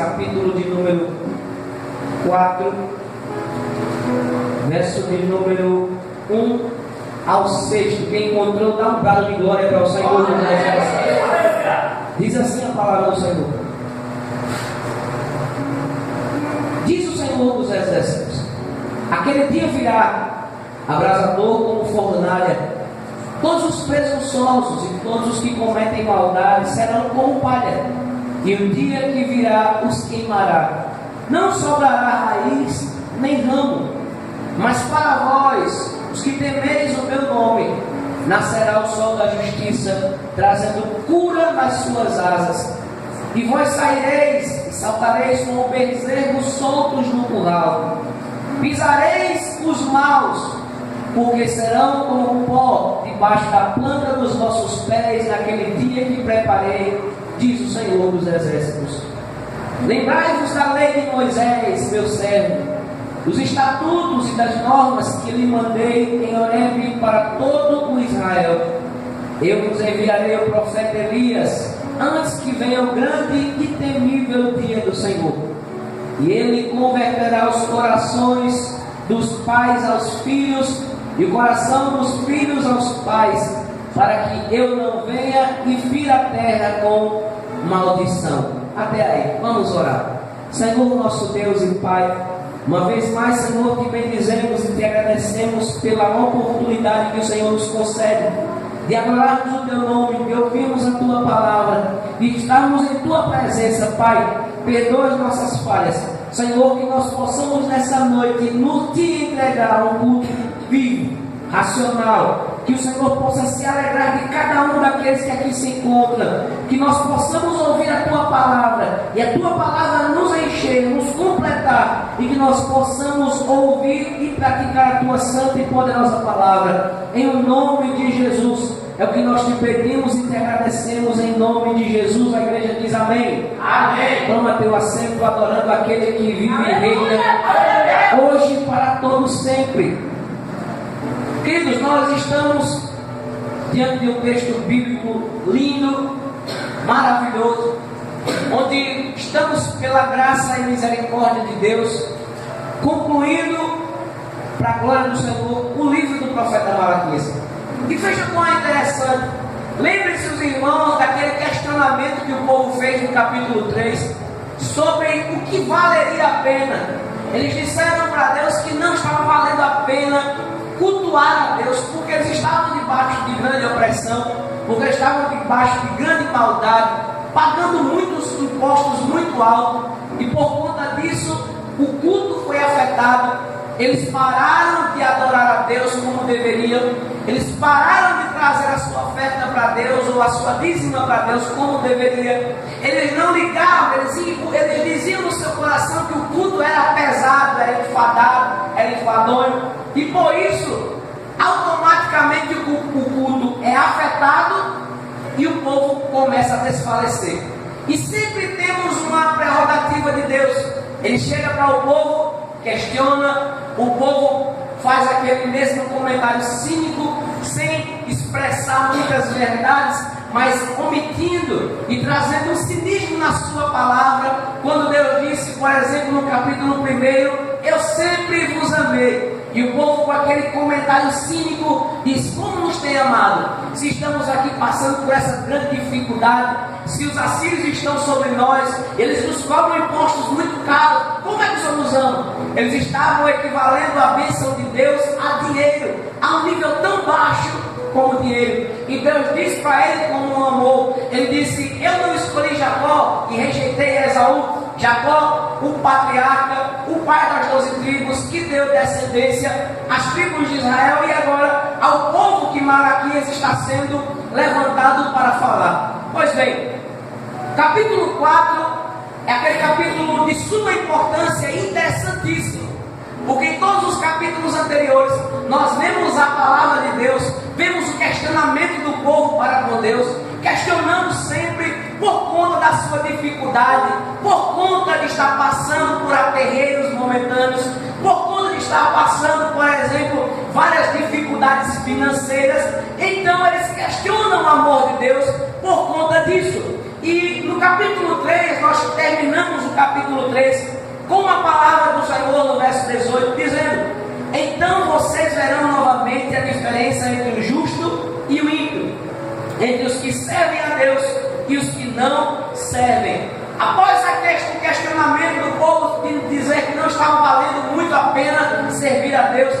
capítulo de número 4, verso de número 1 ao 6. Quem encontrou, dá um brado de glória para o Senhor dos Exércitos. Diz assim a palavra do Senhor. Diz o Senhor dos Exércitos: aquele dia virá, abrasador como fornalha. Todos os presunçosos e todos os que cometem maldade serão como palha, e o dia que virá os queimará. Não sobrará raiz nem ramo, mas para vós, os que temeis o meu nome, nascerá o sol da justiça, trazendo cura nas suas asas. E vós saireis e saltareis como bezerros soltos no curral. Pisareis os maus, porque serão como pó debaixo da planta dos vossos pés naquele dia que preparei, diz o Senhor dos Exércitos. Lembrai-vos da lei de Moisés, meu servo, dos estatutos e das normas que lhe mandei em Horebe para todo o Israel. Eu vos enviarei o profeta Elias, antes que venha o grande e temível dia do Senhor. E ele converterá os corações dos pais aos filhos, e o coração dos filhos aos pais, para que eu não venha e fira a terra com maldição. Até aí, vamos orar. Senhor nosso Deus e Pai, uma vez mais, Senhor, te bendizemos e te agradecemos pela oportunidade que o Senhor nos concede de adorarmos o teu nome, de ouvirmos a tua palavra, de estarmos em tua presença. Pai, perdoa as nossas falhas, Senhor, que nós possamos nessa noite nos te entregar a um culto vivo, racional, que o Senhor possa se alegrar de cada um daqueles que aqui se encontram, que nós possamos ouvir a tua palavra e a tua palavra nos encher, nos completar, e que nós possamos ouvir e praticar a tua santa e poderosa palavra, em nome de Jesus. É o que nós te pedimos e te agradecemos em nome de Jesus. A igreja diz amém. Amém. Toma teu assento adorando aquele que vive e reina hoje e para todos sempre. Queridos, nós estamos diante de um texto bíblico lindo, maravilhoso, onde estamos, pela graça e misericórdia de Deus, concluindo, para a glória do Senhor, o livro do profeta Malaquias. E veja como é interessante. Lembre-se, os irmãos, daquele questionamento que o povo fez no capítulo 3 sobre o que valeria a pena. Eles disseram para Deus que não estava valendo a pena cultuar a Deus, porque eles estavam debaixo de grande opressão, porque eles estavam debaixo de grande maldade, pagando muitos impostos muito altos, e por conta disso o culto foi afetado. Eles pararam de adorar a Deus como deveriam, eles pararam de trazer a sua oferta para Deus, ou a sua dízima para Deus como deveria. Eles não ligavam, eles diziam no seu coração que o culto era pesado, era enfadado, era enfadonho, e por isso automaticamente o culto é afetado e o povo começa a desfalecer. E sempre temos uma prerrogativa de Deus. Ele chega para o povo, questiona, o povo faz aquele mesmo comentário cínico, sem expressar muitas verdades, mas omitindo e trazendo um cinismo na sua palavra, quando Deus disse, por exemplo, no capítulo 1, eu sempre vos amei. E o povo, com aquele comentário cínico, diz: como nos tem amado? Se estamos aqui passando por essa grande dificuldade, se os assírios estão sobre nós, eles nos cobram impostos muito caros, como é que o Senhor nos ama? Eles estavam equivalendo a bênção de Deus a dinheiro, a um nível tão baixo como dinheiro. E Deus disse para ele como um amor. Ele disse: eu não escolhi Jacó e rejeitei Esaú. Jacó, o patriarca, o pai das 12 tribos, que deu descendência às tribos de Israel, e agora ao povo que Malaquias está sendo levantado para falar. Pois bem, capítulo 4 é aquele capítulo de suma importância, interessantíssimo, porque em todos os capítulos anteriores nós vemos a palavra de Deus, vemos o questionamento do povo para com Deus, questionando sempre por conta da sua dificuldade, por conta de estar passando por aperreios momentâneos, por conta de estar passando, por exemplo, várias dificuldades financeiras. Então eles questionam o amor de Deus por conta disso. E no capítulo 3 nós terminamos o capítulo 3, com uma palavra do Senhor no verso 18, dizendo: então vocês verão novamente a diferença entre o justo e o ímpio, entre os que servem a Deus e os que não servem. Após o questionamento do povo de dizer que não estava valendo muito a pena servir a Deus,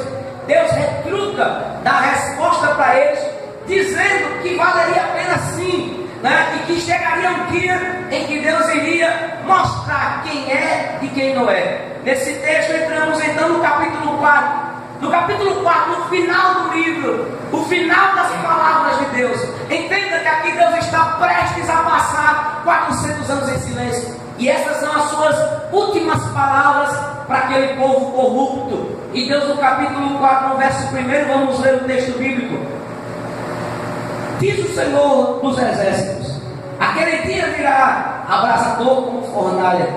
Deus retruca, dá resposta para eles, dizendo que valeria a pena sim, né? E que chegaria um dia em que Deus iria mostrar quem é e quem não é. Nesse texto entramos então no capítulo 4. No capítulo 4, no final do livro, o final das palavras de Deus. Entenda que aqui Deus está prestes a passar 400 anos em silêncio. E essas são as suas últimas palavras para aquele povo corrupto. E Deus, no capítulo 4, no verso 1, vamos ler o texto bíblico. Diz o Senhor dos Exércitos: aquele dia virá abrasador como fornalha.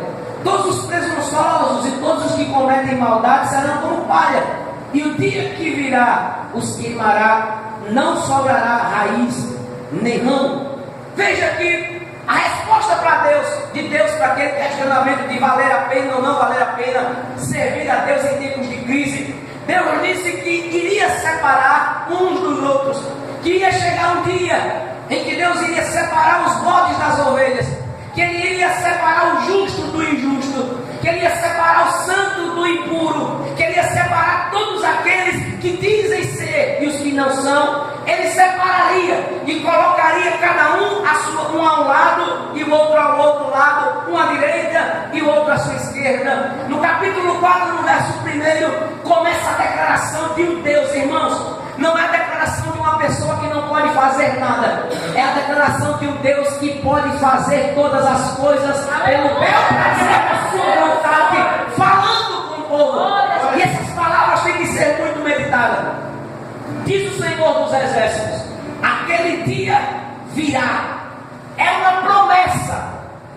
Todos os presunçosos e todos os que cometem maldade serão como palha. E o dia que virá os queimará, não sobrará raiz nem ramo. Veja aqui a resposta de Deus para aquele questionamento de valer a pena ou não valer a pena servir a Deus em tempos de crise. Deus disse que iria separar uns dos outros, que ia chegar um dia em que Deus iria separar os bodes das ovelhas, que Ele iria separar o justo do injusto, que Ele ia separar o santo do impuro, que Ele ia separar todos aqueles que dizem ser e os que não são. Ele separaria e colocaria cada um ao lado e o outro ao outro lado, um à direita e o outro à sua esquerda. No capítulo 4, no verso 1, começa a declaração de um Deus, irmãos. Não é a declaração de uma pessoa que não pode fazer nada, é a declaração de um Deus que pode fazer todas as coisas pelo bel prazer da sua vontade, falando com o povo. E essas palavras têm que ser muito meditadas. Diz o Senhor dos Exércitos: aquele dia virá. É uma promessa,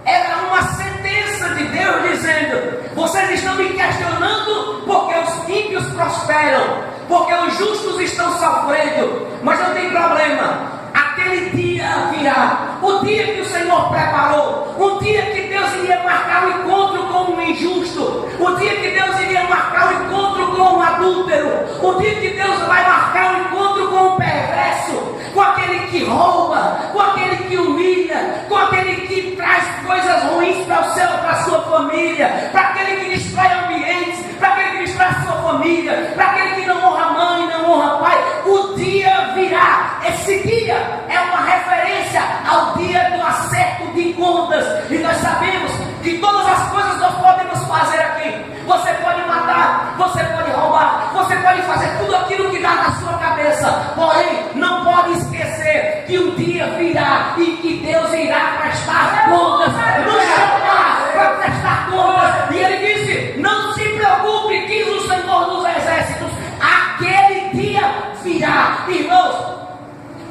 era uma sentença de Deus dizendo: vocês estão me questionando porque os ímpios prosperam, porque os justos estão sofrendo, mas não tem problema. Aquele dia virá, o dia que o Senhor preparou, o dia que Deus iria marcar o encontro com o injusto, o dia que Deus iria marcar o encontro com o adúltero, o dia que Deus vai marcar o encontro com o perverso, com aquele que rouba, com aquele que humilha, com aquele que traz coisas ruins para a sua família, para aquele que destrói ambientes, para aquele que destrói a sua família, para aquele que não honra mãe, não honra pai. O dia virá. Esse dia é uma referência ao dia do acerto de contas. E nós sabemos que todas as coisas nós podemos fazer aqui. Você pode matar, você pode roubar, você pode fazer tudo aquilo que dá na sua cabeça. Porém, não pode esquecer que um dia virá e que Deus irá prestar contas, nos chamar para prestar contas. E Ele disse: não se preocupe, diz o Senhor dos Exércitos, aquele dia virá. Irmãos,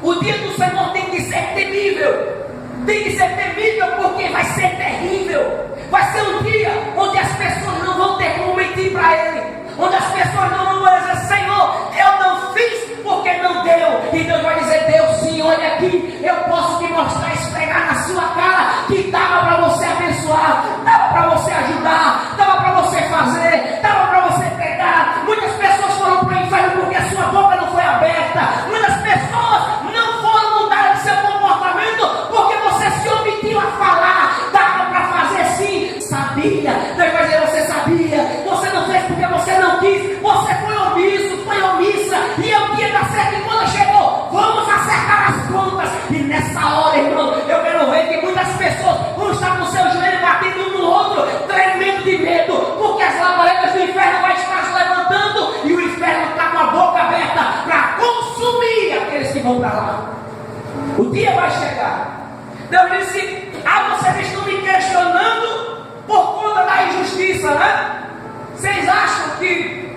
o dia do Senhor tem que ser temível. Tem que ser temível porque vai ser terrível. Vai ser um dia onde as pessoas não vão ter como mentir para Ele, onde as pessoas não vão dizer: Senhor, eu não fiz porque não deu. E Deus vai dizer: Deus sim, olha aqui, eu posso te mostrar, esfregar na sua cara que dava para você abençoar, dava para você ajudar, dava para você fazer, dava para você pegar. Muitas pessoas foram para o inferno porque a sua boca não foi aberta. Muitas pessoas não foram mudar seu comportamento porque você se omitiu a falar. Dava para fazer sim, sabia. Deus vai dizer: você sabia, você não fez porque você não quis, você foi omisso, foi omissa. E o dia da certa e quando chegou, vamos acertar as contas. E nessa hora, irmão, eu quero ver que muitas pessoas vão estar com o seu joelho batendo um no outro, tremendo de medo, porque as labaredas do inferno vai estar se levantando e o inferno está com a boca aberta para consumir aqueles que vão para lá. O dia vai chegar. Deus disse: vocês estão me questionando por conta da injustiça, né? Vocês acham que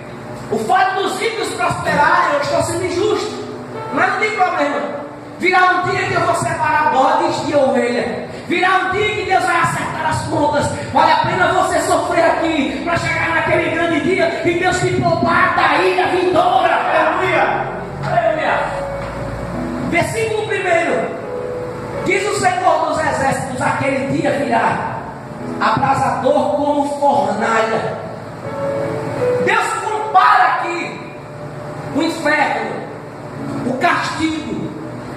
o fato dos ricos prosperarem, eu estou sendo injusto? Mas não tem problema. Virá um dia que eu vou separar bodes de ovelha. Virá um dia que Deus vai acertar as contas. Vale a pena você sofrer aqui para chegar naquele grande dia e Deus te poupar da ira vindoura. Aleluia! Aleluia! Versículo 1. Diz o Senhor dos Exércitos: aquele dia virá. abrasador como fornalha. Deus compara aqui o inferno, o castigo,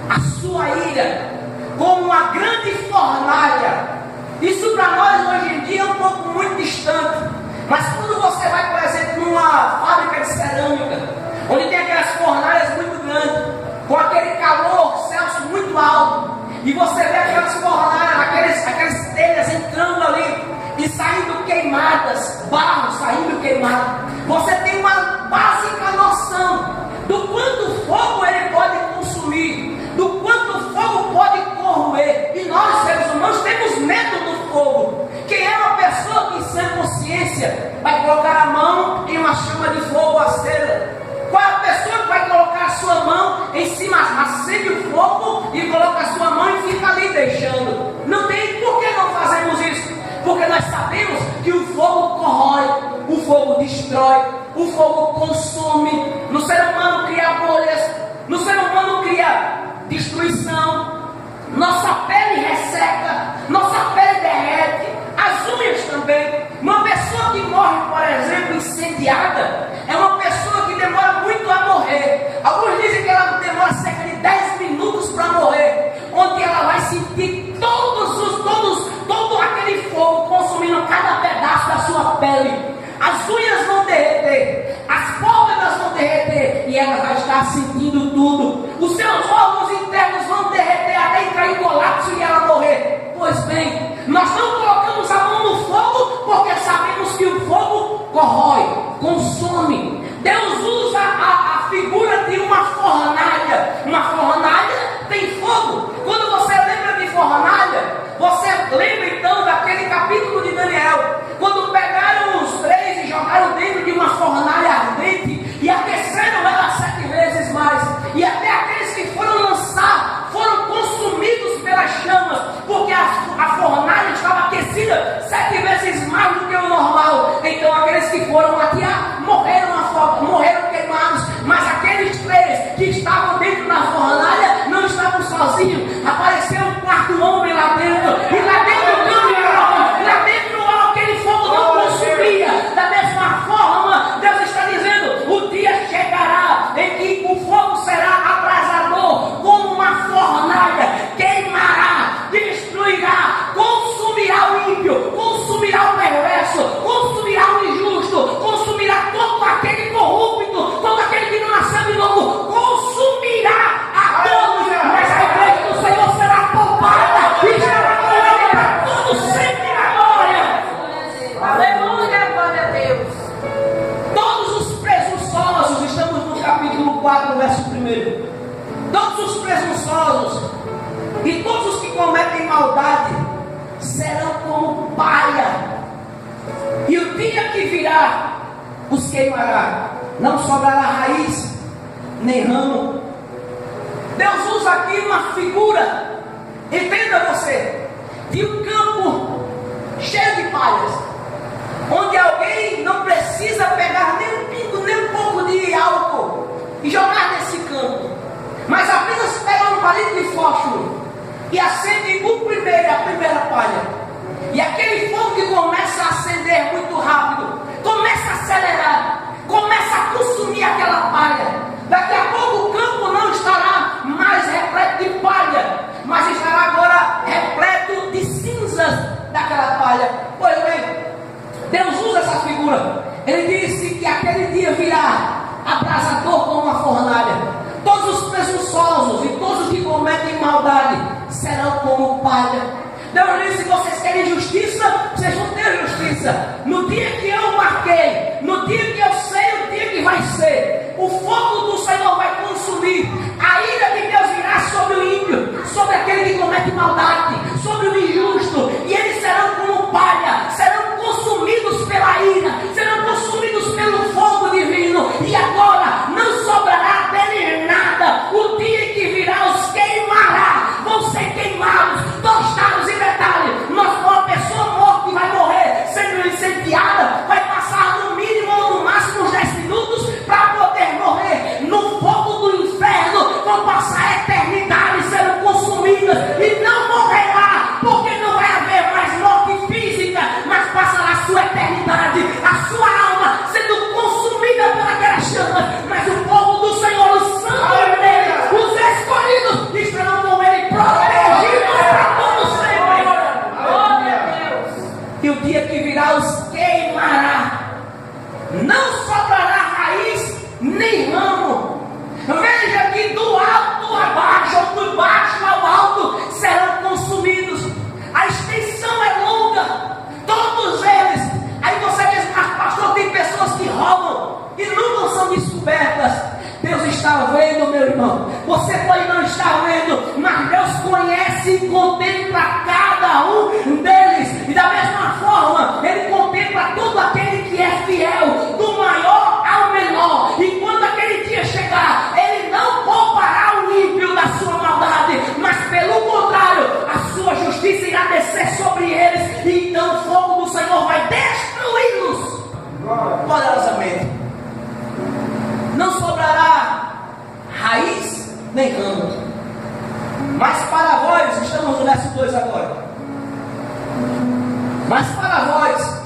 a sua ira, como uma grande fornalha. Isso para nós hoje em dia é um pouco muito distante. Mas quando você vai, por exemplo, numa fábrica de cerâmica, onde tem aquelas fornalhas muito grandes, com aquele calor, Celsius muito alto, e você vê aquelas fornalhas, aquelas telhas entrando ali e saindo queimadas, barro saindo queimado, você tem uma básica noção do quanto fogo ele pode consumir, do quanto fogo pode corroer. E nós, seres humanos, temos medo do fogo. Quem é uma pessoa que, sem consciência, vai colocar a mão em uma chama de fogo acesa? Qual é a pessoa que vai colocar a sua mão em cima, acende o fogo e coloca a sua mão e fica ali deixando? Não tem. Por que não fazemos isso? Porque nós sabemos que o fogo corrói, o fogo destrói, o fogo consome. No ser humano cria bolhas, no ser humano cria destruição, nossa pele resseca, nossa pele derrete, as unhas também. Uma pessoa que morre, por exemplo, incendiada, é uma pessoa que demora muito a morrer. Alguns dizem que ela demora cerca de 10 minutos para morrer, onde ela vai sentir todo aquele fogo consumindo cada pedaço da sua pele. As unhas vão derreter, as pálpebras vão derreter, e ela vai estar sentindo tudo. Os seus órgãos internos vão derreter até entrar em colapso e ela morrer. Pois bem, nós não colocamos a mão no fogo porque sabemos que o fogo corrói, consome. Deus usa a figura de uma fornalha. Uma fornalha tem fogo. Quando você lembra de fornalha, você lembra então daquele capítulo de Daniel, quando pegaram os três e jogaram dentro de uma fornalha ardente e aqueceram ela 7 vezes mais, e até aqueles que foram lançar foram consumidos pelas chamas, porque a fornalha estava aquecida 7 vezes mais do que o normal. Então aqueles que foram atear morreram queimados, mas aqueles três que estavam dentro da fornalha não estavam sozinhos. Apareceu um quarto homem lá dentro, e lá dentro lá dentro aquele fogo não consumia. Da mesma forma, Deus está dizendo: o dia chegará em que o fogo será abrasador, como uma fornalha, queimará, destruirá, consumirá o ímpio, consumirá o perverso, consumirá o injusto, consumirá todo aquele corrupto, todo aquele que não nasceu de novo, consumirá a todos, mas a igreja do Senhor será poupada e estará com ele para todo sempre na glória. Aleluia, glória a Deus. Todos os presunçosos, estamos no capítulo 4, verso 1. Todos os presunçosos e todos os que cometem maldade serão como palha, e o dia que virá os queimará, não sobrará raiz nem ramo. Deus usa aqui uma figura, entenda você, de um campo cheio de palhas, onde alguém não precisa pegar nem um pingo, nem um pouco de álcool e jogar nesse campo, mas apenas pega um palito de fósforo e acende a primeira palha. E aquele fogo que começa a acender muito rápido, começa a acelerar, começa a consumir aquela palha. Daqui a pouco o campo não estará mais repleto de palha, mas estará agora repleto de cinzas daquela palha. Pois bem, Deus usa essa figura. Ele disse que aquele dia virá abrasador como uma fornalha. Todos os presunçosos e todos os que cometem maldade serão como palha. Deus disse: se vocês querem justiça, vocês vão ter justiça. No dia que eu marquei, no dia que eu sei o dia que vai ser, o fogo do Senhor vai consumir. A ira de Deus virá sobre o ímpio, sobre aquele que comete maldade, sobre o injusto, e eles serão como palha, serão consumidos pela ira, serão consumidos pelo fogo divino, e agora não sobrará dele nada. O dia que virá os queimará, vão ser queimados, tostados. E detalhe, uma pessoa morta vai morrer sendo incendiada os queimará. Não sobrará raiz nem ramo. Veja que do alto a baixo, ou do baixo ao alto, serão consumidos. A extensão é longa, todos eles. Aí você diz, mas pastor, tem pessoas que roubam e nunca são descobertas. Deus está vendo, meu irmão. Você pode não estar vendo, mas Deus conhece e contempla cada um deles. E da mesma forma, Ele contempla todo aquele que é fiel, do maior ao menor. E quando aquele dia chegar, Ele não poupará o ímpio da sua maldade, mas pelo contrário, a sua justiça irá descer sobre eles. E então o fogo do Senhor vai destruí-los poderosamente. Não sobrará raiz nem ramo. Mas para vós, estamos no verso 2 agora. Mas para vós,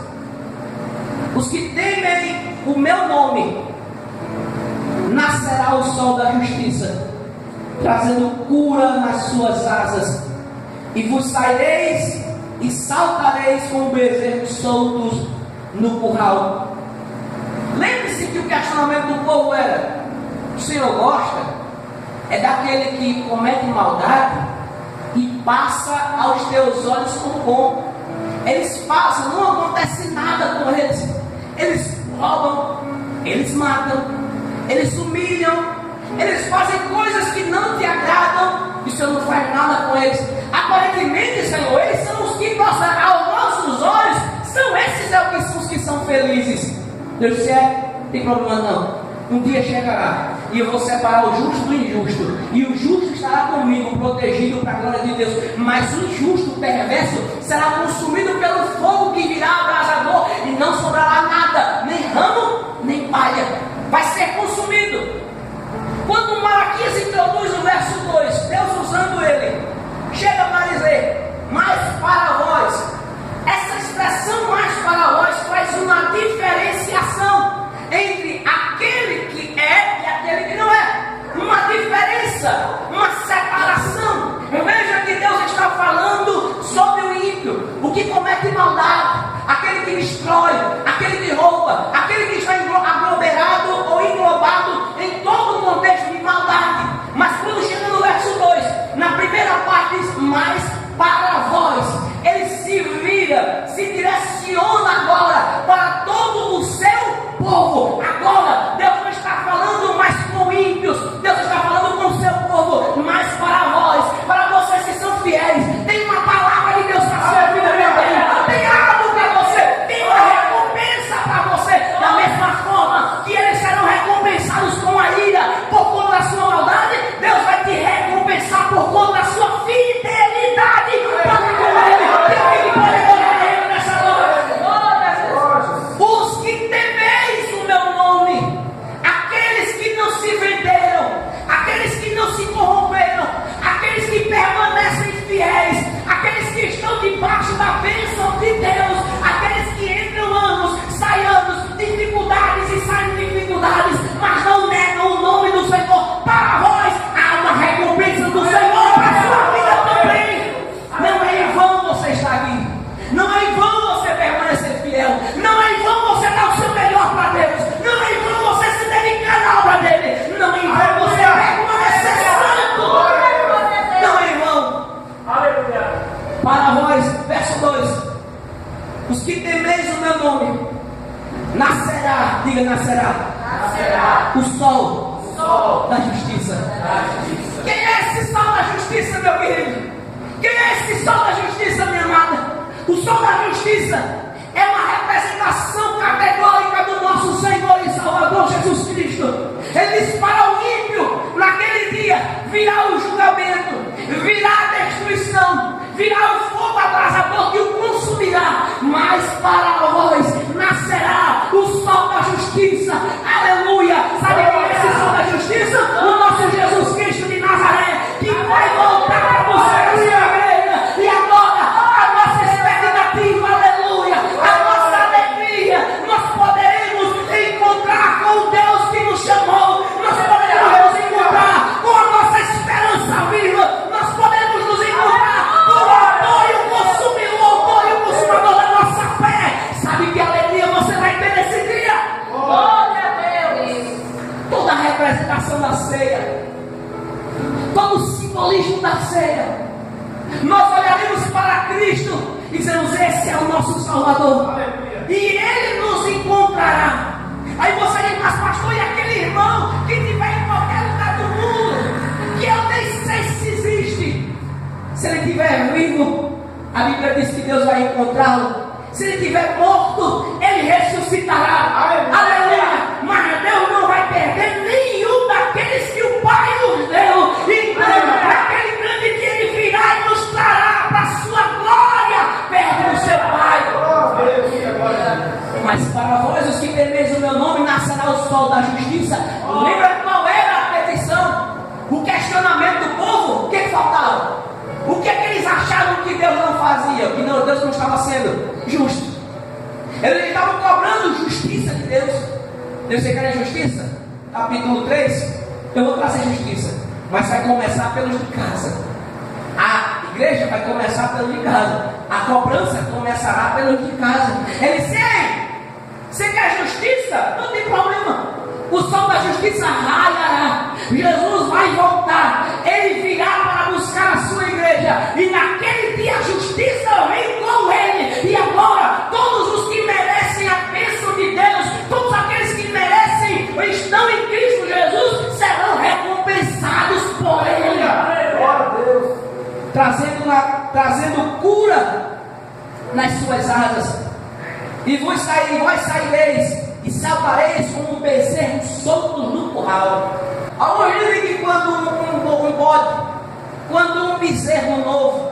os que temem o meu nome, nascerá o sol da justiça, trazendo cura nas suas asas, e vos saireis e saltareis como bezerros soltos no curral. Lembre-se que o questionamento do povo era: o Senhor gosta é daquele que comete maldade e passa aos teus olhos como bom. Eles passam, não acontece nada com eles. Eles roubam, eles matam, eles humilham, eles fazem coisas que não te agradam e o Senhor não faz nada com eles. Aparentemente, Senhor, eles são os que, aos nossos olhos, são esses os que são felizes. Deus disse: tem problema não. Um dia chegará e eu vou separar o justo do injusto, e o justo estará comigo, protegido para a glória de Deus. Mas o injusto, o perverso, será consumido pelo fogo que virá abrasador, e não sobrará nada, nem ramo, nem palha. Vai ser consumido. Quando Malaquias introduz o verso 2, Deus usando ele, chega para dizer: mas para vós. Essa expressão mais para vós faz uma diferenciação entre aquele que é e aquele que não é. Uma diferença, uma separação. Veja que Deus está falando sobre o ímpio, o que comete maldade, aquele que destrói, aquele que rouba, aquele que está aglomerado ou englobado em todo o contexto de maldade. Mas quando chega no verso 2, na primeira parte diz: mas para vós. Ele se vira, se direciona agora para todo o seu povo. Agora, Deus não está falando mais com ímpios, Deus está falando com o seu povo. Mas para vós, para vocês que são fiéis, tem uma palavra de Deus para a sua vida, meu bem. Tem algo para você, tem uma recompensa para você. Da mesma forma que eles serão recompensados com a ira por conta da sua maldade, Deus vai te recompensar por conta da sua fidelidade para com Ele. Os que temeis o meu nome, aqueles que não se venderam, aqueles que não se corromperam, aqueles que permanecem fiéis, aqueles que estão debaixo da bênção de Deus, aqueles que entram anos, saem anos, dificuldades e saem dificuldades, mas não negam o nome do Senhor. Para vós há uma recompensa do Senhor para a sua vida também. Não é em vão você estar aqui, não é em vão você permanecer fiel, não é em vão você dar o seu melhor para Deus, não é em vão você se dedicar na obra dele, não é em vão você permanecer santo, não é em vão. Aleluia. Para vós, verso 2: os que temeis o meu nome, nascerá, diga nascerá, o sol da justiça. Quem é esse sol da justiça, meu querido? Quem é esse sol da justiça, minha amada? O sol da justiça é uma representação categórica do nosso Senhor e Salvador Jesus Cristo. Ele diz: para o ímpio, naquele dia, virá o julgamento, virá a destruição, virá o fogo abrasador que o consumirá. Mas para vós nascerá o sol da justiça. Aleluia! Sabe quem é esse sol da justiça? O nosso Jesus Cristo de Nazaré, que vai voltar para buscar a sua igreja. E agora, a nossa expectativa, aleluia, a nossa alegria celebração da ceia, todo o simbolismo da ceia, nós olharemos para Cristo e dizemos: esse é o nosso Salvador. Aleluia. E Ele nos encontrará. Aí você diz: mas pastor, e aquele irmão que estiver em qualquer lugar do mundo, que eu nem sei se existe? Se ele estiver vivo, a Bíblia diz que Deus vai encontrá-lo. Se ele estiver morto, ele ressuscitará. Aleluia. Mas Deus não vai perder nenhum daqueles que o Pai nos deu. Então, aquele grande dia Ele virá e nos trará para a sua glória perto do seu Pai. Mas para vós, os que temeis o meu nome, nascerá o sol da justiça. Lembra qual era a petição? O questionamento do povo? O que faltava? O que é que eles achavam que Deus não fazia? Que Deus não estava sendo justo. Eles estavam cobrando justiça de Deus. Deus, você quer justiça? Capítulo 3, eu vou trazer justiça, mas vai começar pelos de casa. A igreja vai começar pelos de casa. A cobrança começará pelos de casa. Ele disse: ei, você quer justiça? Não tem problema. O sol da justiça raiará. Jesus vai voltar. Ele virá para buscar a sua igreja. E naquele dia a justiça vem com Ele. E agora, todos os que merecem a bênção de Deus, todos aqueles que merecem, estão em Cristo Jesus, serão recompensados por Ele. Trazendo cura nas suas asas. E vós saireis e saltareis como um bezerro solto no curral. Alguns dizem que quando um bezerro novo,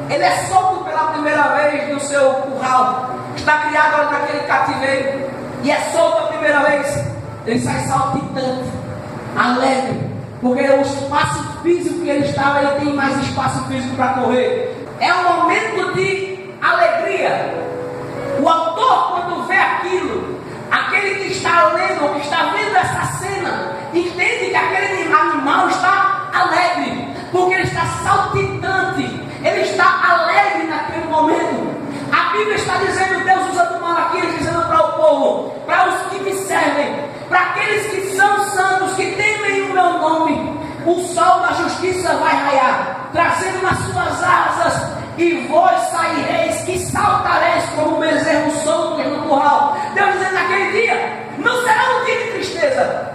ele é solto pela primeira vez no seu curral, está criado naquele cativeiro, e é solto a primeira vez, ele sai saltitante, alegre, porque o espaço físico que ele estava, ele tem mais espaço físico para correr. É um momento de alegria. O autor, quando vê aquilo, aquele que está lendo, que está vendo essa cena, entende que aquele animal está alegre, porque ele está saltitante, ele está alegre naquele momento. A Bíblia está dizendo, Deus usando Malaquias, dizendo para o povo, para os que me servem, para aqueles que são santos, que temem o meu nome, o sol da justiça vai raiar, trazendo nas suas asas, e vós saireis e saltareis como um bezerro solto no curral. Deus dizendo naquele dia, não será um dia de tristeza.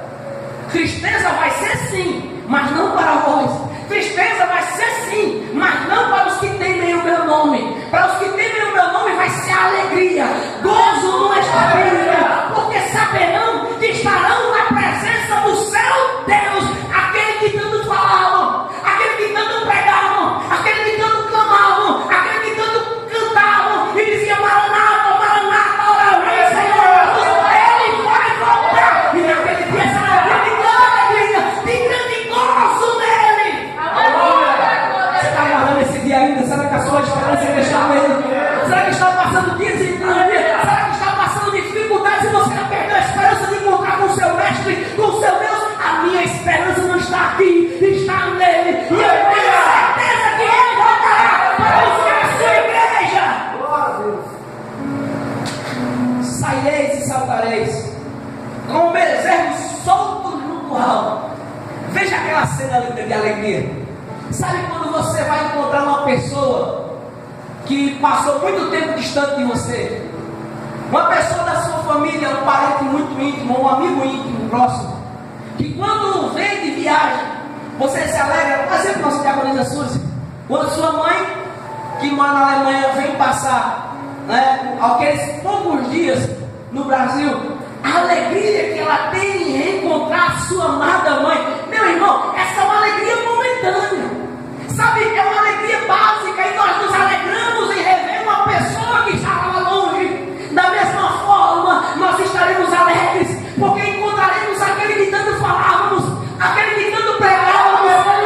Tristeza vai ser sim, mas não para vós. Tristeza vai ser sim, mas não para os que temem o meu nome. Para os que temem o meu nome vai ser alegria, gozo numa família, porque saberão que estarão na presença do seu Deus, aquele que tanto falavam, aquele que tanto pregavam, aquele que tanto clamavam, aquele que tanto cantavam e diziam: Maranata, Maranata, ora vem, Senhor. Ele vai voltar, e naquele dia será grande alegria, de grande gozo nele. Você está aguardando esse dia ainda? Será que a sua esperança ainda está nele? Será que está passando dias e dias? Será que está passando dificuldades e você já perdeu a esperança de encontrar com o seu mestre, com o seu Deus? A minha esperança não está aqui, está nele. E eu tenho certeza que ele voltará para buscar a sua igreja. Saireis e saltareis como bezerros soltos no curral. Veja aquela cena linda de alegria. Sabe quando você vai encontrar uma pessoa que passou muito tempo distante de você, uma pessoa da sua família, um parente muito íntimo, um amigo íntimo, próximo, que quando vem de viagem, você se alegra? Por exemplo, nossa diaconisa Suzy, quando sua mãe, que mora na Alemanha, vem passar aqueles poucos dias no Brasil, a alegria que ela tem em reencontrar a sua amada mãe, meu irmão, essa é uma alegria momentânea, sabe, é uma alegria básica, e nós nos alegramos em rever uma pessoa que estava longe. Da mesma forma, nós estaremos alegres, porque encontraremos aquele que tanto falávamos, aquele que tanto pregávamos, aquele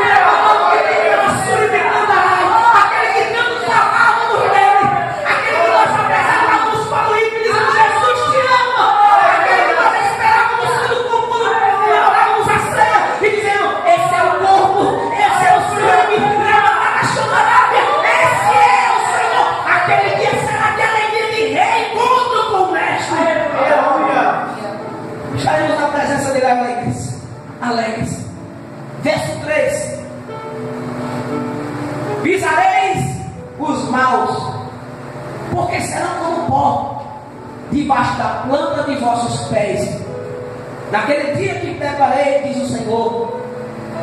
que tanto falávamos dele, aquele que nós apresentávamos para o ímpio, dizendo: Jesus te ama, aquele que nós esperávamos quando orávamos a ceia, e dizendo: esse é o corpo, esse é o sangue, debaixo da planta de vossos pés. Naquele dia que preparei, diz o Senhor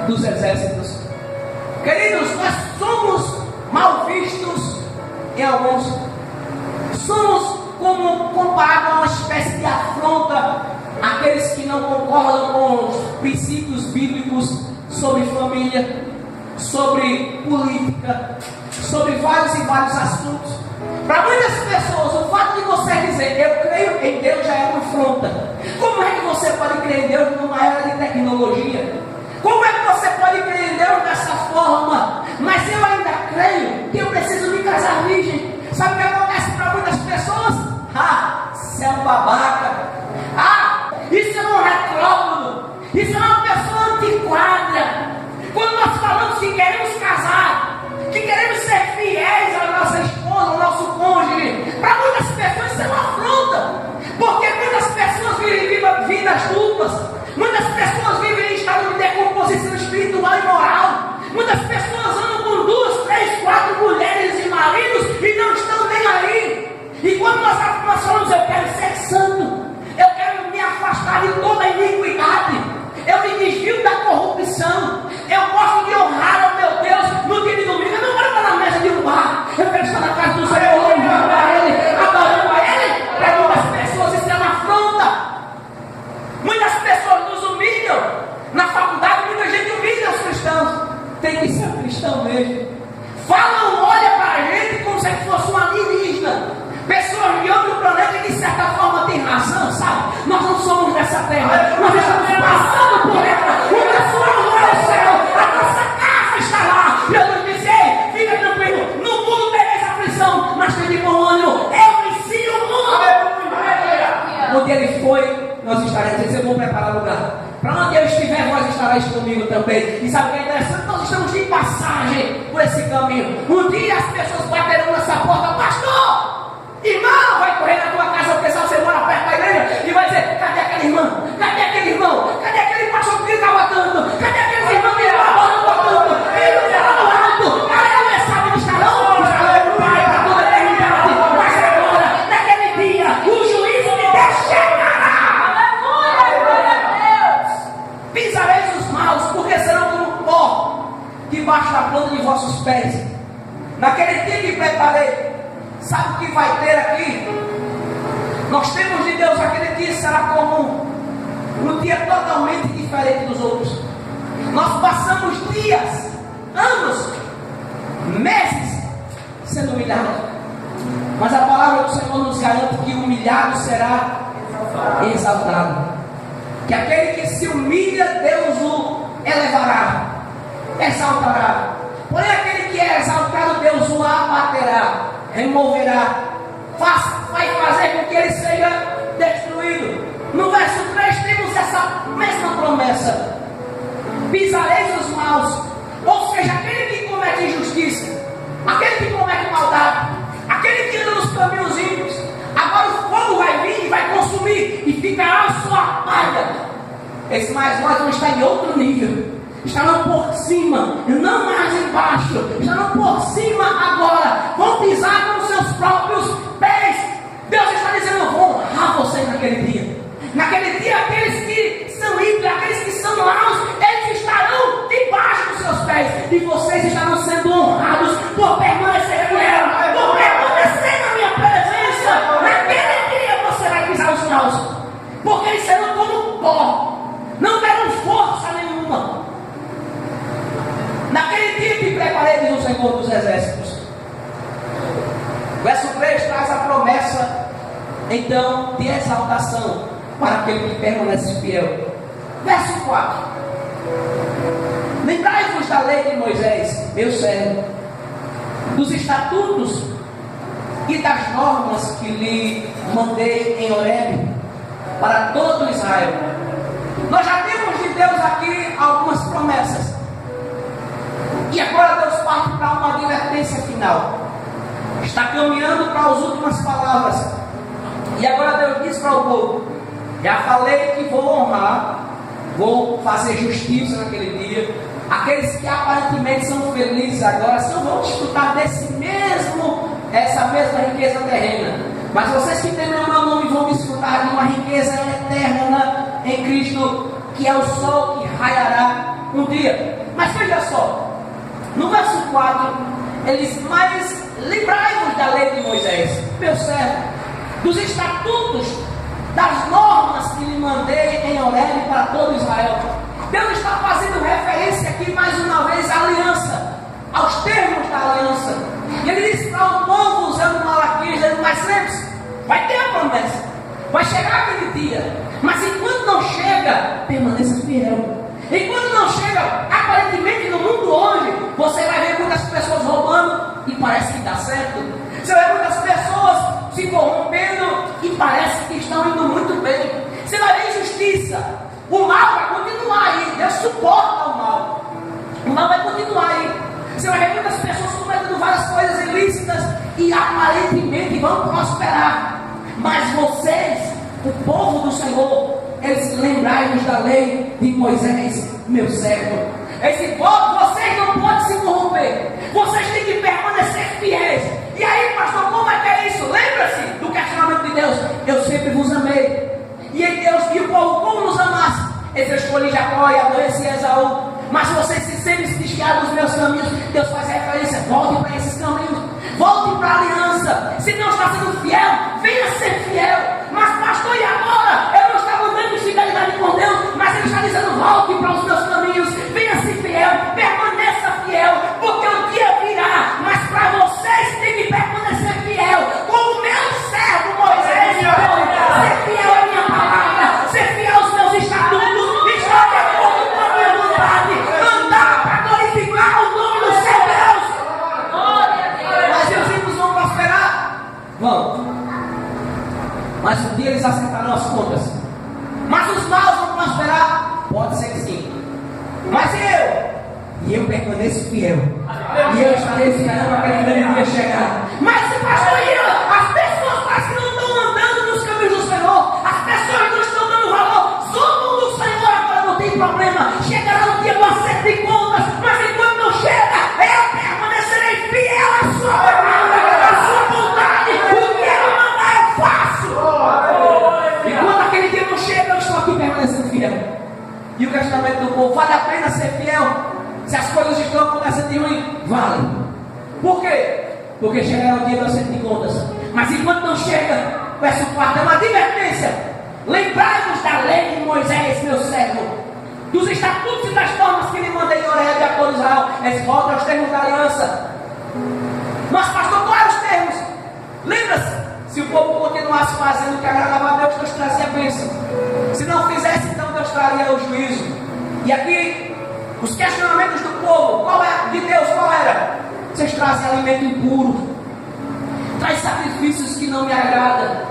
dos exércitos. Queridos, nós somos mal vistos em alguns. Somos como comparado a uma espécie de afronta àqueles que não concordam com os princípios bíblicos sobre família, sobre política, sobre vários e vários assuntos. Para muitas pessoas, o fato de você dizer eu creio em Deus já é uma afronta. Como é que você pode crer em Deus numa era de tecnologia? Como é que você pode crer em Deus dessa forma? Mas eu ainda creio que eu preciso me casar virgem. Sabe o que acontece para muitas pessoas? Isso é um babaca. Isso é um retrógrado. Isso é uma pessoa antiquada. Quando nós falamos que queremos casar, que queremos ser fiéis à nossa esposa, ao nosso cônjuge, para muitas pessoas isso é uma afronta. Porque muitas pessoas vivem vidas duplas. Muitas pessoas vivem em estado de decomposição espiritual e moral. Muitas pessoas andam com 2, 3, 4 mulheres e maridos e não estão nem aí. E quando nós falamos, eu quero ser santo, eu quero me afastar de toda a iniquidade, eu me desvio da corrupção, eu gosto de honrar ao meu Deus no dia de domingo. Eu não quero estar na mesa de um bar, eu quero estar na casa do Senhor, louvando a Ele, adorando a Ele. Para muitas pessoas isso é uma afronta. Muitas pessoas nos humilham. Na faculdade muita gente humilha os cristãos. Tem que ser cristão mesmo. Falam, olha para a gente como se fosse um alienígena. Pessoas de outro planeta que de certa forma tem razão, sabe? Nós não somos dessa terra. Nós estamos passando por ela. O nosso amor é o céu. A nossa casa está lá. Jesus disse, ei, fica tranquilo. No mundo tereis aflição, mas tem de bom ânimo. Eu venci o mundo. Onde Ele foi, nós estaremos. Ele disse, eu vou preparar lugar. Para onde eu estiver, vós estareis comigo também. E sabe o que é interessante? Nós estamos de passagem por esse caminho. Um dia as pessoas baterão nessa porta, pastor! Irmão, vai correr na tua casa, o pessoal, você mora perto da igreja, e vai dizer, cadê aquele irmão? Cadê aquele irmão? Cadê aquele pastor que estava cantando? Cadê aquele irmão que estava cantando? Ele não estava no alto, cara, não é sábado, estarão? Estarão no Pai para toda a eternidade. Mas agora, naquele dia, o juízo de Deus chegará. Aleluia, Deus! Pisareis os maus, porque serão como pó debaixo da planta de vossos pés. Naquele dia que preparei, sabe o que vai ter aqui? Nós temos de Deus aquele dia será comum, um dia totalmente diferente dos outros. Nós passamos dias, anos, meses sendo humilhados, mas a palavra do Senhor nos garante que o humilhado será exaltado. Que aquele que se humilha, Deus o elevará, exaltará. Porém aquele que é exaltado, Deus o abaterá, removerá, vai fazer com que ele seja destruído. No verso 3 temos essa mesma promessa: pisareis os maus, ou seja, aquele que comete injustiça, aquele que comete maldade, aquele que anda nos caminhos ímpios. Agora o fogo vai vir e vai consumir, e ficará só a palha. Esse mais nós vão estar em outro nível. Estarão por cima, não mais embaixo. Estarão por cima agora. Vão pisar com os seus próprios pés. Deus está dizendo, eu vou honrar vocês naquele dia. Naquele dia, aqueles que são ímpios, aqueles que são maus, eles estarão debaixo dos seus pés. E vocês estarão sendo honrados por permanecer fiel, por permanecer na minha presença. Naquele dia você vai pisar os maus, porque eles serão como pó, não terão força nenhuma. Naquele dia que preparei, diz o Senhor dos exércitos. Verso 3 traz a promessa, então, de exaltação para aquele que permanece fiel. Verso 4: lembrai-vos da lei de Moisés, meu servo, dos estatutos e das normas que lhe mandei em Horebe para todo Israel. Nós já temos de Deus aqui algumas promessas. E agora Deus parte para uma advertência final. Está caminhando para as últimas palavras. E agora Deus diz para o povo: já falei que vou honrar, vou fazer justiça naquele dia. Aqueles que aparentemente são felizes agora só vão desfrutar essa mesma riqueza terrena. Mas vocês que temem o meu nome vão desfrutar de uma riqueza eterna em Cristo, que é o sol que raiará um dia. Mas veja só, no verso 4, ele diz: mas lembrai-vos da lei de Moisés, meu servo, dos estatutos, das normas que lhe mandei em Horebe para todo Israel. Deus está fazendo referência aqui mais uma vez à aliança, aos termos da aliança. E ele diz para o povo, usando Malaquias, dizendo: mas lembre-se, vai ter a promessa, vai chegar aquele dia, mas enquanto não chega, permaneça fiel. Enquanto não chega, aparentemente no mundo hoje, você vai ver muitas pessoas roubando e parece que dá certo. Você vai ver muitas pessoas se corrompendo e parece que estão indo muito bem. Você vai ver injustiça. O mal vai continuar aí. Deus suporta o mal. O mal vai continuar aí. Você vai ver muitas pessoas cometendo várias coisas ilícitas e aparentemente vão prosperar. Mas vocês, o povo do Senhor, eles lembrai-vos da lei de Moisés, meu servo. Esse povo, vocês não podem se corromper. Vocês têm que permanecer fiéis. E aí, pastor, como é que é isso? Lembra-se do questionamento de Deus: eu sempre vos amei. E em Deus, e o povo como nos amasse? Ele escolhe Jacó e aborreci Esaú. Mas vocês sempre se desviaram dos meus caminhos. Deus faz referência: voltem para esses caminhos, voltem para a aliança. Se não está sendo fiel, venha ser fiel. Mas pastor, e agora? Eu não estava andando em fidelidade com Deus, mas ele está dizendo: volte para os meus caminhos, venha ser fiel, permaneça fiel, porque o dia virá. Mas para vocês tem que permanecer fiel, como o meu servo Moisés foi. Ser fiel à minha palavra, ser fiel aos meus estatutos, estar de acordo com a minha vontade, andar para glorificar o nome do seu Deus. Mas meus filhos vão prosperar? Vão. Mas um dia eles acertarão as contas. Mas os maus vão prosperar? Pode ser que sim. Mas eu permaneço fiel. E eu estarei esperando aquele grande dia chegar. Mas pastor, as pessoas parece que não estão andando nos caminhos do Senhor. As pessoas não estão dando valor. Somos do Senhor, agora não tem problema. Chegará o dia do acerto de contas. Mas enquanto não chega, eu permanecerei fiel à sua palavra, à sua vontade. O que ela mandar eu faço. E quando aquele dia não chega, eu estou aqui permanecendo fiel. E o questionamento do povo: vale a pena ser fiel? Se as coisas estão acontecendo de ruim, vale. Por quê? Porque chegará o dia do acerto de contas. Mas enquanto não chega, verso 4 é uma advertência: lembrai-vos da lei de Moisés, meu servo, dos estatutos e das normas que lhe mandei em Horebe a todo Israel. Eles voltam aos termos da aliança. Mas pastor, quais os termos? Lembra-se, se o povo continuasse fazendo o que agradava a Deus, Deus trazia a bênção. Se não fizesse, então Deus traria o juízo. E aqui, os questionamentos do povo, de Deus, qual era? Vocês trazem alimento impuro, traz sacrifícios que não me agradam,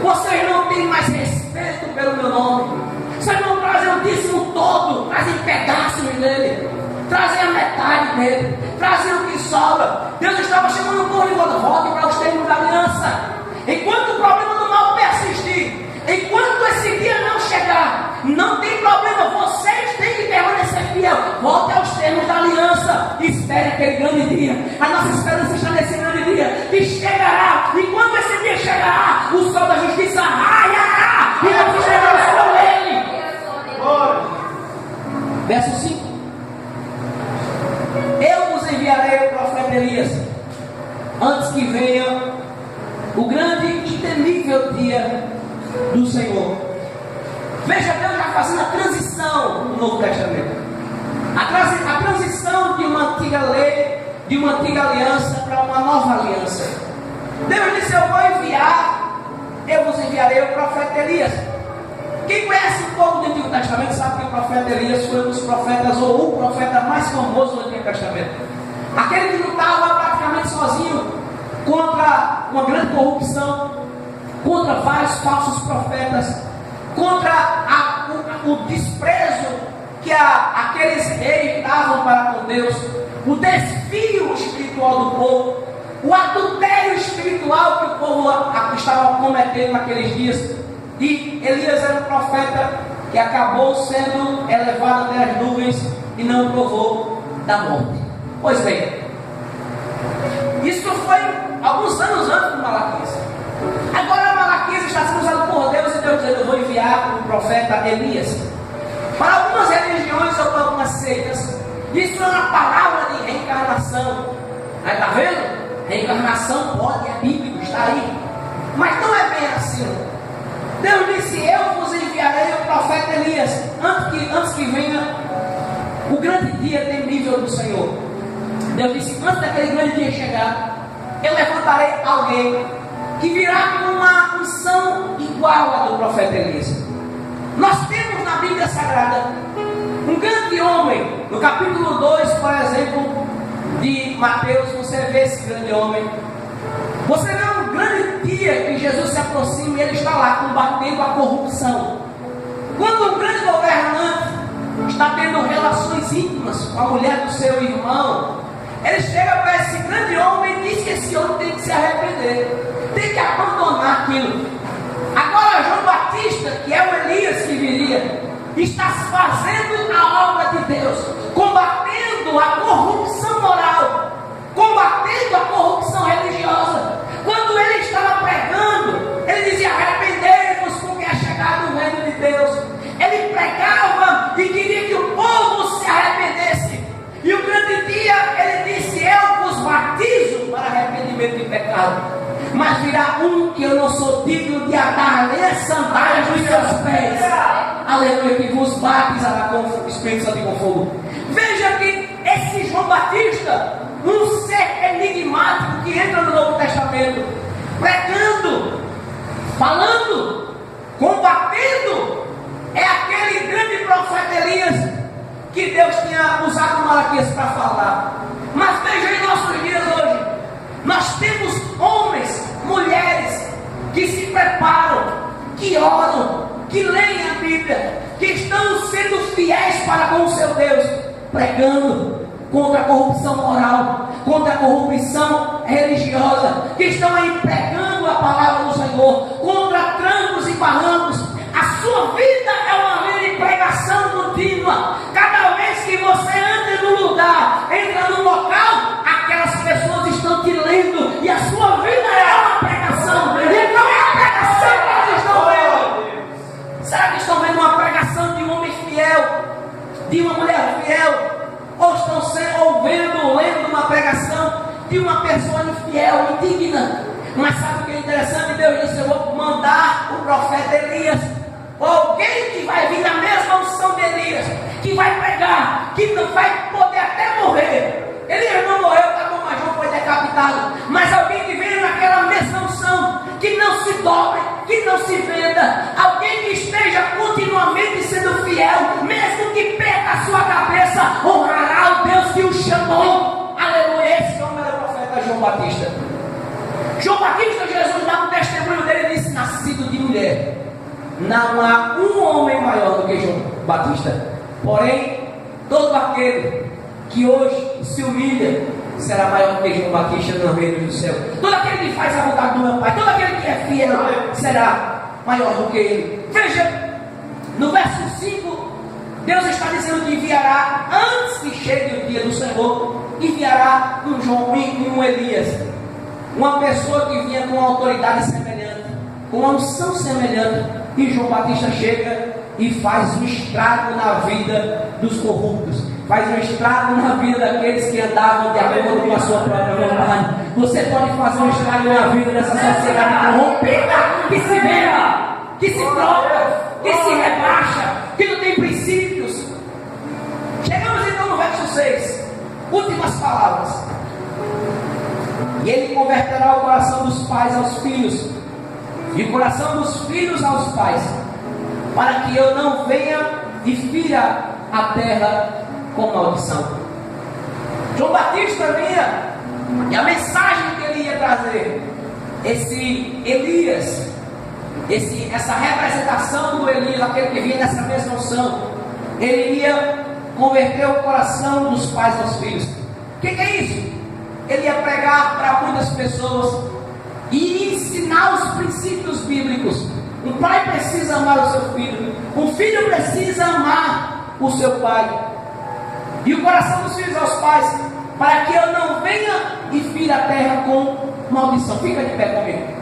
vocês não têm mais respeito pelo meu nome, vocês não trazem o dízimo todo, trazem pedaços dele, trazem a metade dele, trazem o que sobra. Deus estava chamando o povo de volta: volte para os termos da aliança. Enquanto o problema do mal persistir, enquanto esse dia não chegar, não tem problema, vocês têm que permanecer fiel. Volte aos termos da aliança. Espere aquele grande dia. A nossa esperança está nesse grande dia que chegará. E quando esse dia chegará, o sol da justiça raiará e nós estaremos com ele. Verso 5: eu vos enviarei o profeta Elias antes que venha o grande e temível dia do Senhor. Veja, Deus já fazendo a transição no Novo Testamento, a transição de uma antiga lei, de uma antiga aliança para uma nova aliança. Deus disse: eu vos enviarei o profeta Elias. Quem conhece um pouco do Antigo Testamento sabe que o profeta Elias foi um dos profetas, ou o profeta mais famoso do Antigo Testamento. Aquele que lutava praticamente sozinho contra uma grande corrupção, contra vários falsos profetas, contra o desprezo que aqueles reis davam para com Deus, o desvio espiritual do povo, o adultério espiritual que o povo estava cometendo naqueles dias. E Elias era um profeta que acabou sendo elevado até as nuvens e não provou da morte. Pois bem, isso foi alguns anos antes do Malaquias. Agora Malaquias está sendo usado por Deus e Deus dizendo: eu vou enviar o profeta Elias. Para algumas religiões ou para algumas seitas, isso é uma palavra de reencarnação. Aí está vendo? Reencarnação pode, é bíblico, está aí. Mas não é bem assim. Deus disse: eu vos enviarei o profeta Elias, antes que venha o grande dia temível do Senhor. Deus disse: antes daquele grande dia chegar, eu levantarei alguém que virá com uma unção igual à do profeta Elias. Nós temos na Bíblia Sagrada um grande homem, no capítulo 2, por exemplo, de Mateus, você vê esse grande homem. Você vê um grande dia que Jesus se aproxima e ele está lá combatendo a corrupção. Quando um grande governante está tendo relações íntimas com a mulher do seu irmão, ele chega para esse grande homem e diz que esse homem tem que se arrepender, tem que abandonar aquilo. Agora João Batista, que é o Elias que viria, está fazendo a obra de Deus, combatendo a corrupção moral, combatendo a corrupção religiosa. Quando ele estava pregando, ele dizia: arrependei-vos, porque é chegado o reino de Deus. Ele pregava e queria que o povo se arrependesse. E o grande dia ele disse: eu vos batizo para arrependimento de pecado, mas virá um que eu não sou digno de atar-lhe as sandálias dos seus pés. Aleluia, que vos batizará com o Espírito Santo e com fogo. Veja que esse João Batista, um ser enigmático que entra no Novo Testamento, pregando, falando, combatendo, é aquele grande profeta Elias que Deus tinha usado Malaquias para falar. Mas veja em nossos dias hoje, nós temos homens, mulheres que se preparam, que oram, que leem a Bíblia, que estão sendo fiéis para com o seu Deus, pregando contra a corrupção moral, contra a corrupção religiosa, que estão aí pregando a palavra do Senhor, contra trancos e barrancos. A sua vida é uma vida de pregação contínua. Cada vez que você entra num lugar, entra num local, aquelas pessoas estão te lendo, e a sua vida é uma pregação. E não é a pregação que eles estão vendo. Será que estão vendo uma pregação de um homem fiel, de uma mulher fiel? Ou estão lendo uma pregação de uma pessoa infiel, indigna? Mas sabe o que é interessante? Deus disse: eu vou mandar o profeta Elias, alguém que vai vir na mesma unção de Elias, que vai pregar, que não vai poder até morrer. Elias não morreu, tá bom, mas não foi decapitado. Mas alguém que veio naquela mesma unção, que não se dobre, que não se venda, alguém que esteja continuamente sendo fiel, mesmo que perca a sua cabeça, honrará o Deus que o chamou. Aleluia. Esse homem era o profeta João Batista. João Batista, Jesus dá um testemunho dele e disse: nascido de mulher, não há um homem maior do que João Batista. Porém, todo aquele que hoje se humilha será maior do que João Batista no reino do céu. Todo aquele que faz a vontade do meu Pai, todo aquele que é fiel, será maior do que ele. Veja, no verso 5, Deus está dizendo que enviará, antes que chegue o dia do Senhor, enviará um João e um Elias, uma pessoa que vinha com uma autoridade semelhante, com uma unção semelhante. E João Batista chega e faz um estrago na vida dos corruptos, faz um estrago na vida daqueles que andavam de acordo com a sua própria vontade. Você pode fazer um estrago na vida dessa sociedade corrompida, que se venda, que se troca, que se rebaixa, que não tem princípios. Chegamos então no verso 6, últimas palavras: e ele converterá o coração dos pais aos filhos, e o coração dos filhos aos pais, para que eu não venha e fira a terra com maldição. João Batista vinha, e a mensagem que ele ia trazer, esse Elias, essa representação do Elias, aquele que vinha dessa mesma unção, ele ia converter o coração dos pais aos filhos. O que é isso? Ele ia pregar para muitas pessoas e ensinar os princípios bíblicos. Um pai precisa amar o seu filho, um filho precisa amar o seu pai, e o coração dos filhos aos pais, para que eu não venha e fira a terra com maldição. Fica de pé comigo.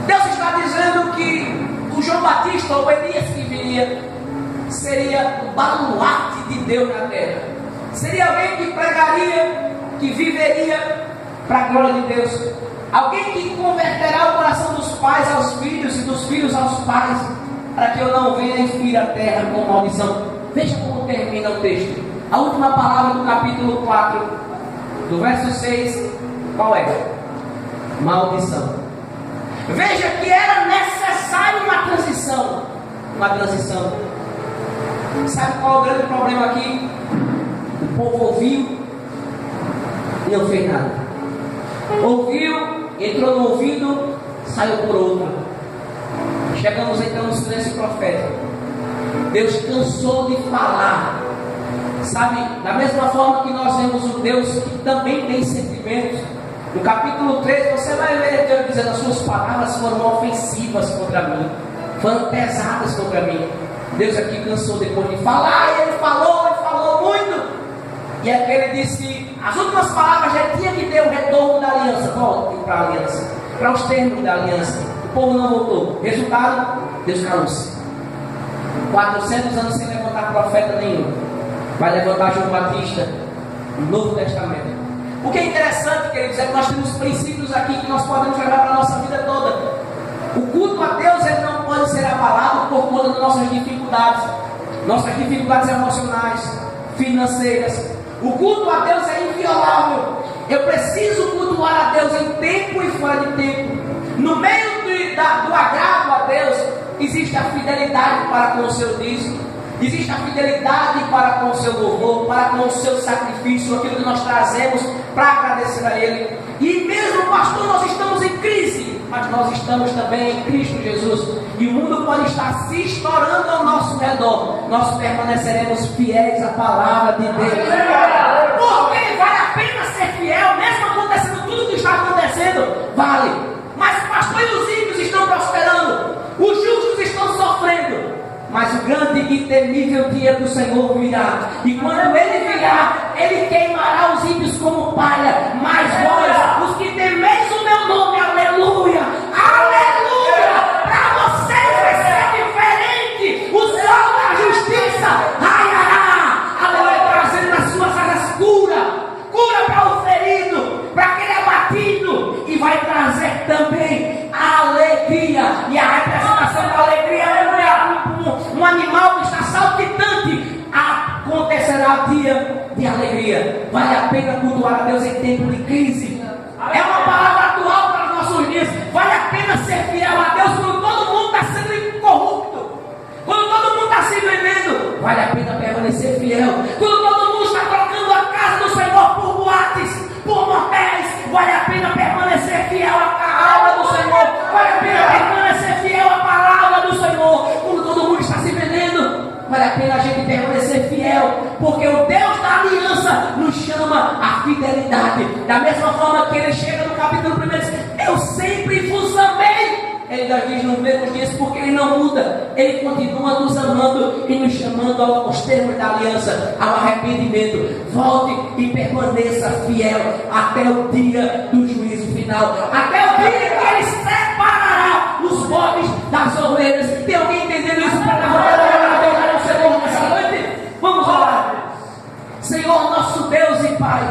Deus está dizendo que o João Batista, ou Elias que viria, seria o baluarte de Deus na terra. Seria alguém que pregaria, que viveria para a glória de Deus. Alguém que converterá o coração dos pais aos filhos e dos filhos aos pais, para que eu não venha e fira a terra com maldição. Veja como termina o texto. A última palavra do capítulo 4, do verso 6, qual é? Maldição. Veja que era necessário uma transição. Uma transição. Sabe qual é o grande problema aqui? O povo ouviu e não fez nada. Ouviu, entrou no ouvido, saiu por outro. Chegamos então no silêncio profético. Deus cansou de falar. Sabe, da mesma forma que nós vemos o Deus que também tem sentimentos. No capítulo 3 você vai ver Deus dizendo: as suas palavras foram ofensivas contra mim, foram pesadas contra mim. Deus aqui cansou depois de falar, e ele falou muito. E aqui ele disse: as últimas palavras já tinha que ter o retorno da aliança. Volte para a aliança, para os termos da aliança. O povo não voltou. Resultado: Deus calou-se. 400 anos sem levantar profeta nenhum. Vai levantar João Batista no Novo Testamento. O que é interessante, queridos, é que nós temos princípios aqui que nós podemos levar para a nossa vida toda. O culto a Deus, ele não pode ser abalado por conta das nossas dificuldades emocionais, financeiras. O culto a Deus é inviolável. Eu preciso cultuar a Deus em tempo e fora de tempo. No meio do agrado a Deus, existe a fidelidade para com o seu dízimo, existe a fidelidade para com o seu louvor, para com o seu sacrifício, aquilo que nós trazemos para agradecer a Ele. E mesmo, pastor, nós estamos em crise, mas nós estamos também em Cristo Jesus. E o mundo pode estar se estourando ao nosso redor, nós permaneceremos fiéis à palavra de Deus. Porque vale a pena ser fiel, mesmo acontecendo tudo o que está acontecendo, vale. Mas pastor, e os ímpios estão prosperando, os justos estão sofrendo. Mas o grande e temível dia do Senhor virá. E quando Ele virá, Ele queimará os ímpios como palha. Mas vós, os que temeis o meu nome, aleluia, aleluia, para vocês vai ser diferente. O sol da justiça raiará, aleluia, trazendo nas suas asas cura para o ferido, para aquele abatido. E vai trazer também alegria. E a representação da alegria, aleluia. Um animal que está saltitante, acontecerá dia de alegria. Vale a pena cultuar a Deus em tempo de crise. É uma palavra atual para os nossos dias. Vale a pena ser fiel a Deus quando todo mundo está sendo incorrupto, quando todo mundo está se vendendo. Vale a pena permanecer fiel quando todo mundo está trocando a casa do Senhor por boates, por motéis. Vale a pena permanecer fiel à obra do Senhor. Vale a pena permanecer fiel à palavra do Senhor quando todo mundo está se vendendo. Vale a pena a gente permanecer fiel, porque o Deus da aliança nos chama à fidelidade. Da mesma forma que ele chega no capítulo 1 e diz: eu sempre vos amei. Ele ainda diz nos mesmos dias, porque ele não muda. Ele continua nos amando e nos chamando aos termos da aliança, ao arrependimento. Volte e permaneça fiel até o dia do juízo final, até o dia que ele separará os bodes das ovelhas. Tem alguém entendendo isso para adorar o Senhor nessa noite? Vamos orar. Senhor, nosso Deus e Pai,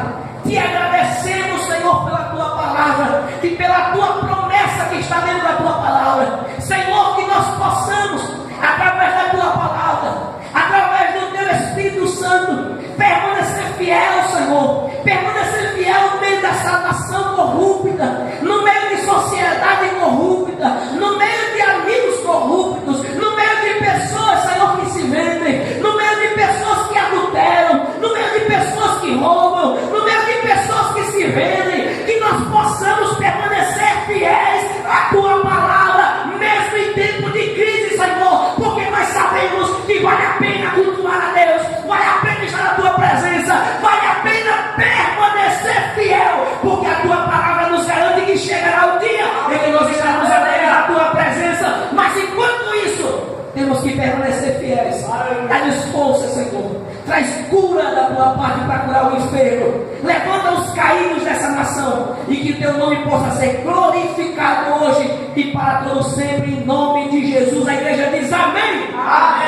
te agradecemos, Senhor, pela tua palavra e pela tua promessa que está dentro da tua palavra. Senhor, que nós possamos, através da tua palavra, através do teu Espírito Santo, permanecer fiel, Senhor, permanecer fiel no meio dessa nação corrupta, no meio de sociedade corrupta, no meio de amigos corruptos, no meio de pessoas, Senhor, que se vendem, no meio de pessoas que adulteram, no meio de pessoas que roubam, no meio de pessoas que se vendem. Que nós possamos permanecer fiéis à tua palavra, mesmo em tempo de crise, Senhor, porque nós sabemos que vale a pena cultuar a Deus, vale a pena estar na tua presença, vale a pena permanecer fiel, porque a tua palavra nos garante que chegará o dia em que nós estaremos na tua presença. Mas enquanto isso, temos que permanecer fiéis. Dá-nos força, Senhor. traz cura da tua parte para curar o enfermo. Levanta os caídos dessa nação e que teu nome possa ser glorificado hoje e para todo sempre, em nome de Jesus. A igreja diz amém. Amém.